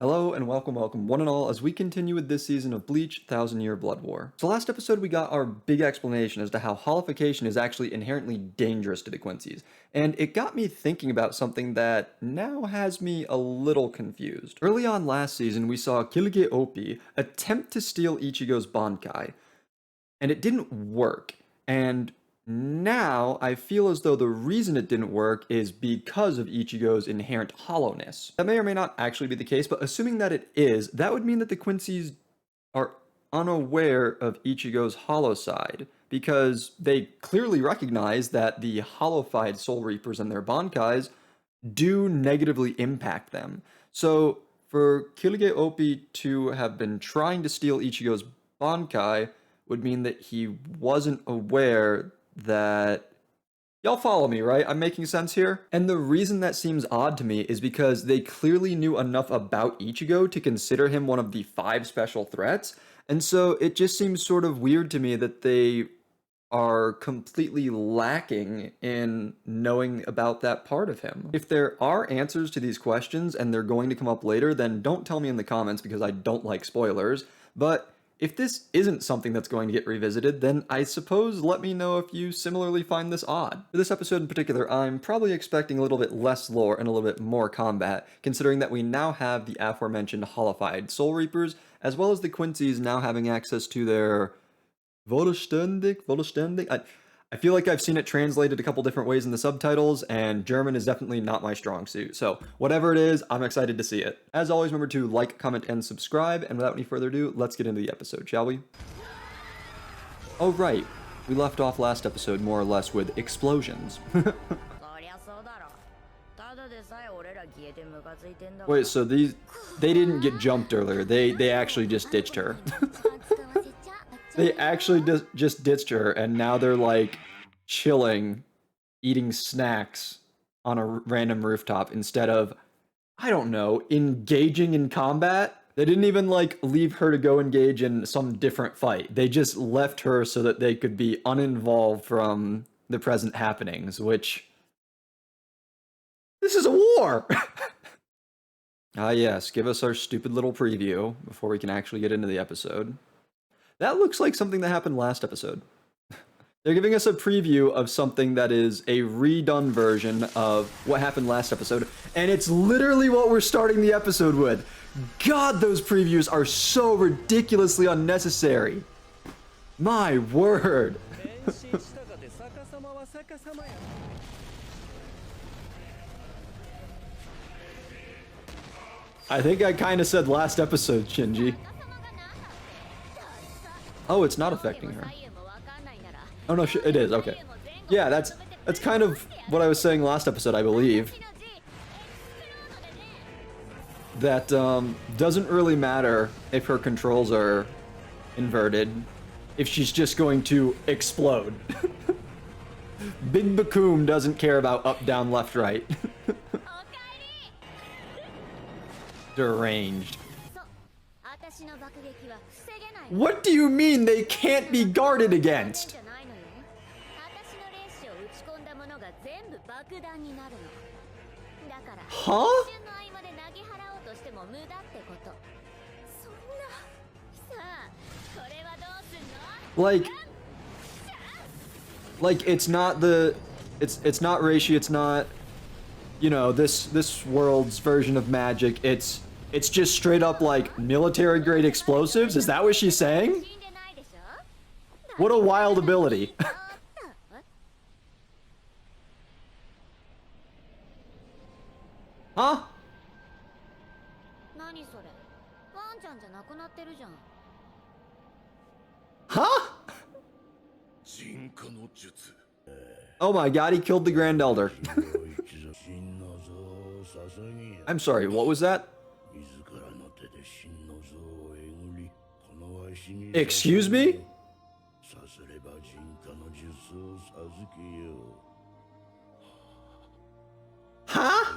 Hello and welcome one and all as we continue with this season of Bleach, Thousand Year Blood War. So last episode we got our big explanation as to how holification is actually inherently dangerous to the Quincies, and it got me thinking about something that now has me a little confused. Early on last season we saw Quilge Opie attempt to steal Ichigo's bankai, and it didn't work, and now I feel as though the reason it didn't work is because of Ichigo's inherent hollowness. That may or may not actually be the case, but assuming that it is, that would mean that the Quincies are unaware of Ichigo's hollow side, because they clearly recognize that the hollowified Soul Reapers and their Bankais do negatively impact them. So for Quilge Opie to have been trying to steal Ichigo's Bankai would mean that he wasn't aware that... Y'all follow me, right? I'm making sense here? And the reason that seems odd to me is because they clearly knew enough about Ichigo to consider him one of the 5 special threats, and so it just seems sort of weird to me that they are completely lacking in knowing about that part of him. If there are answers to these questions and they're going to come up later, then don't tell me in the comments because I don't like spoilers, but if this isn't something that's going to get revisited, then I suppose let me know if you similarly find this odd. For this episode in particular, I'm probably expecting a little bit less lore and a little bit more combat, considering that we now have the aforementioned holified Soul Reapers, as well as the Quincies now having access to their Vollständig? I feel like I've seen it translated a couple different ways in the subtitles, and German is definitely not my strong suit. So whatever it is, I'm excited to see it. As always, remember to like, comment, and subscribe. And without any further ado, let's get into the episode, shall we? Oh, right. We left off last episode more or less with explosions. Wait, so they didn't get jumped earlier. They actually just ditched her. They actually just ditched her, and now they're like chilling, eating snacks on a random rooftop instead of, I don't know, engaging in combat. They didn't even like leave her to go engage in some different fight. They just left her so that they could be uninvolved from the present happenings, which... This is a war! Ah yes, give us our stupid little preview before we can actually get into the episode. That looks like something that happened last episode. They're giving us a preview of something that is a redone version of what happened last episode, and it's literally what we're starting the episode with. God, those previews are so ridiculously unnecessary. My word. I think I kind of said last episode, Shinji. Oh, it's not affecting her. Oh no, it is, okay. Yeah, that's kind of what I was saying last episode, I believe. That doesn't really matter if her controls are inverted, if she's just going to explode. Big Bakum doesn't care about up, down, left, right. Deranged. What do you mean they can't be guarded against? Huh? Like it's not the it's not reishi, it's not, you know, this world's version of magic. It's just straight up like military grade explosives? Is that what she's saying? What a wild ability. Huh? Huh? Oh my god, he killed the Grand Elder. I'm sorry, what was that? Excuse me? Huh?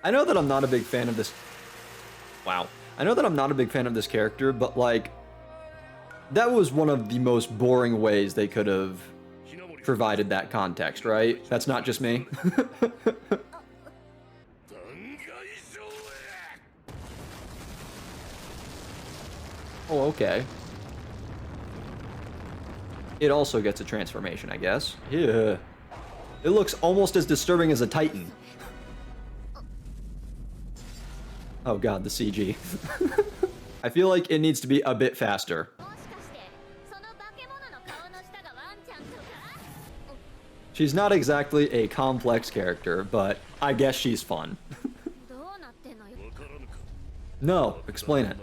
I know that I'm not a big fan of this... Wow. I know that I'm not a big fan of this character, but like... That was one of the most boring ways they could have provided that context, right? That's not just me. Oh, okay. It also gets a transformation, I guess. Yeah. It looks almost as disturbing as a Titan. Oh god, the CG. I feel like it needs to be a bit faster. She's not exactly a complex character, but I guess she's fun. No, explain it.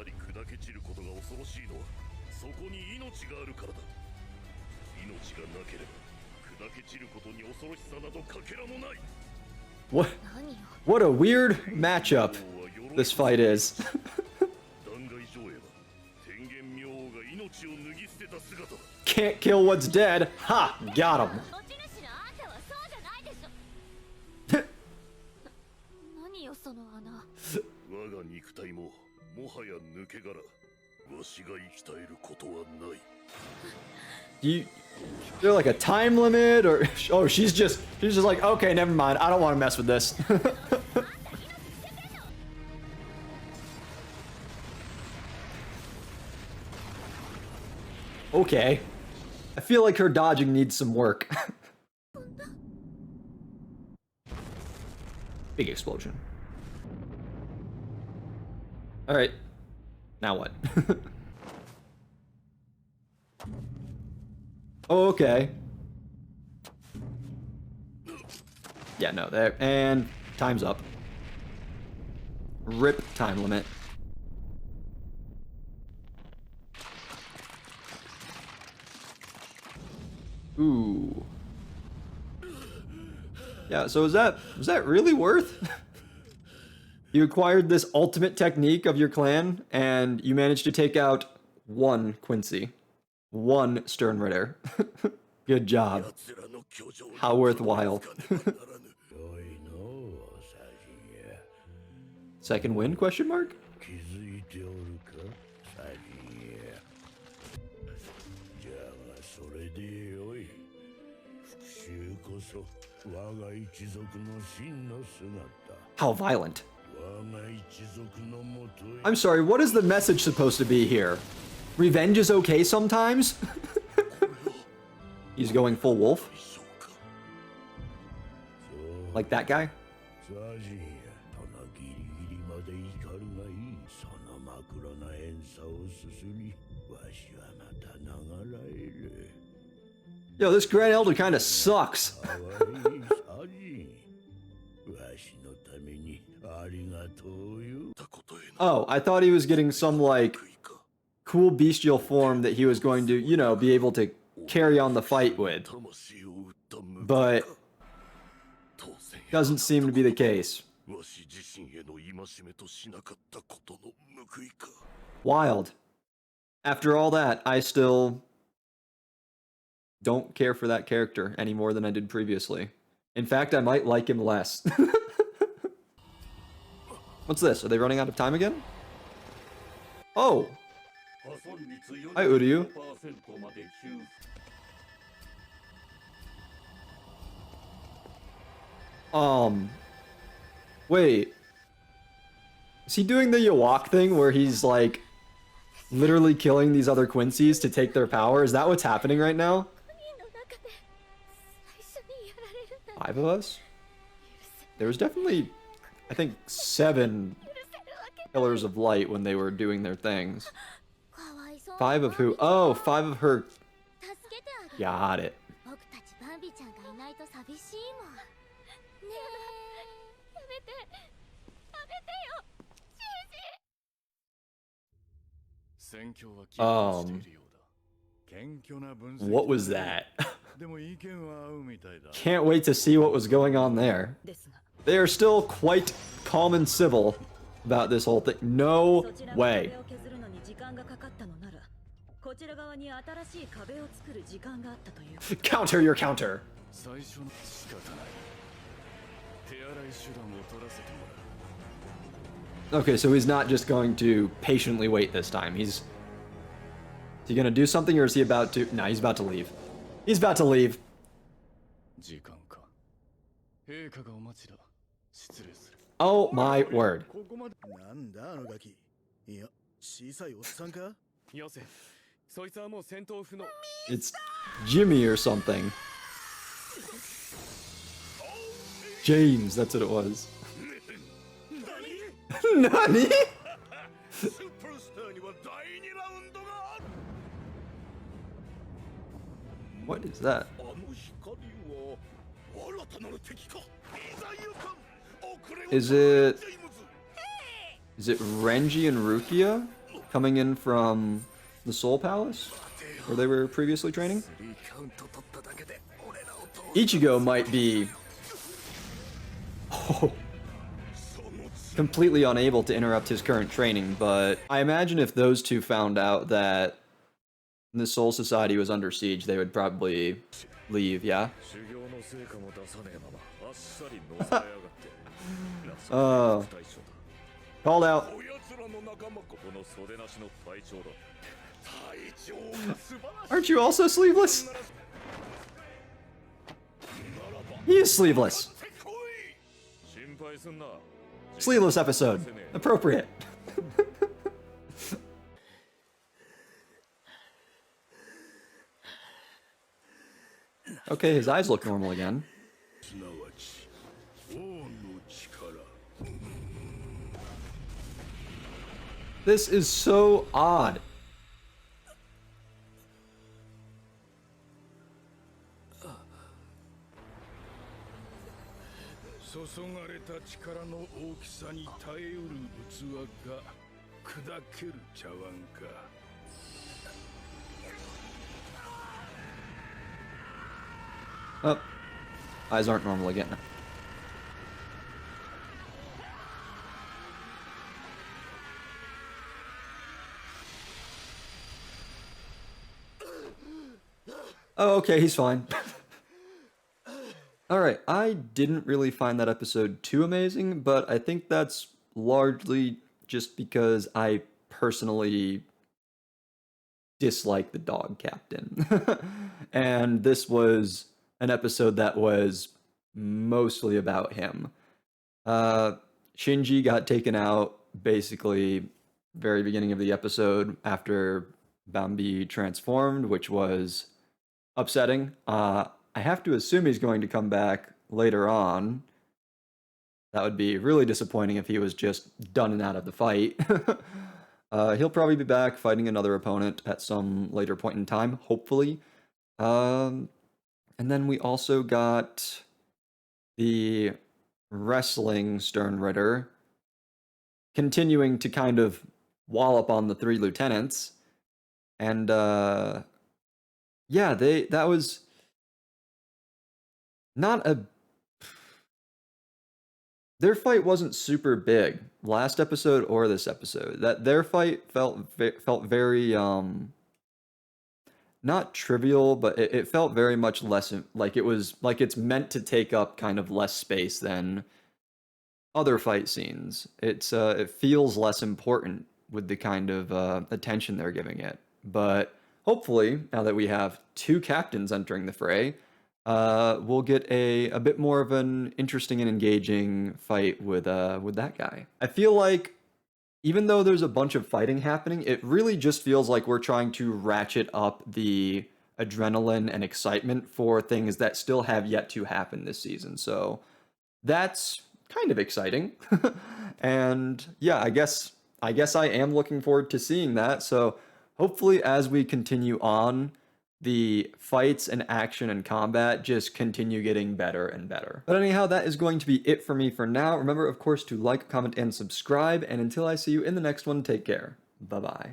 What a weird matchup this fight is. Can't kill what's dead. Ha! Got him. There like a time limit, or oh, she's just like, okay, never mind. I don't want to mess with this. Okay. I feel like her dodging needs some work. Big explosion. All right. Now what? Oh, okay. Yeah, no, there. And time's up. Rip time limit. Ooh. Yeah, so was that really worth? You acquired this ultimate technique of your clan, and you managed to take out one Quincy. One Sternritter. Good job. How worthwhile. Second win, question mark? How violent. I'm sorry, what is the message supposed to be here? Revenge is okay sometimes? He's going full wolf? Like that guy? Yo, this Grand Elder kind of sucks. Oh, I thought he was getting some, like, cool bestial form that he was going to, you know, be able to carry on the fight with. But doesn't seem to be the case. Wild. After all that, I still don't care for that character any more than I did previously. In fact, I might like him less. What's this? Are they running out of time again? Oh! Hi, Uryu. Wait. Is he doing the Yawak thing where he's, like, literally killing these other Quincies to take their power? Is that what's happening right now? 5 of us? There was definitely, I think, 7 Pillars of Light when they were doing their things. 5 of who? Oh, 5 of her. Got it. What was that? Can't wait to see what was going on there. They are still quite calm and civil about this whole thing. No way. Counter your counter. Okay, so he's not just going to patiently wait this time. Is he gonna do something, or is he about to? No, he's about to leave. He's about to leave. Oh my word. It's Jimmy or something. James, that's what it was. Nani? What is that? Is it Renji and Rukia coming in from the Soul Palace, where they were previously training? Ichigo might be completely unable to interrupt his current training, but I imagine if those two found out that the Soul Society was under siege, they would probably leave, yeah? Called out. Aren't you also sleeveless? He is sleeveless. Sleeveless episode. Appropriate. Okay, his eyes look normal again. This is so odd. Oh, eyes aren't normal again. Oh, okay, he's fine. Alright, I didn't really find that episode too amazing, but I think that's largely just because I personally dislike the dog captain. And this was an episode that was mostly about him. Shinji got taken out basically very beginning of the episode after Bambi transformed, which was upsetting. I have to assume he's going to come back later on. That would be really disappointing if he was just done and out of the fight. He'll probably be back fighting another opponent at some later point in time, hopefully. And then we also got the wrestling Stern Ritter continuing to kind of wallop on the three lieutenants. And yeah, that was not a... Their fight wasn't super big last episode or this episode. That their fight felt very not trivial, but it felt very much less like it was like it's meant to take up kind of less space than other fight scenes. It feels less important with the kind of attention they're giving it. But hopefully, now that we have two captains entering the fray, we'll get a bit more of an interesting and engaging fight with that guy. I feel like even though there's a bunch of fighting happening, it really just feels like we're trying to ratchet up the adrenaline and excitement for things that still have yet to happen this season. So that's kind of exciting. And yeah, I guess I am looking forward to seeing that. So hopefully as we continue on, the fights and action and combat just continue getting better and better. But anyhow, that is going to be it for me for now. Remember, of course, to like, comment, and subscribe. And until I see you in the next one, take care. Bye-bye.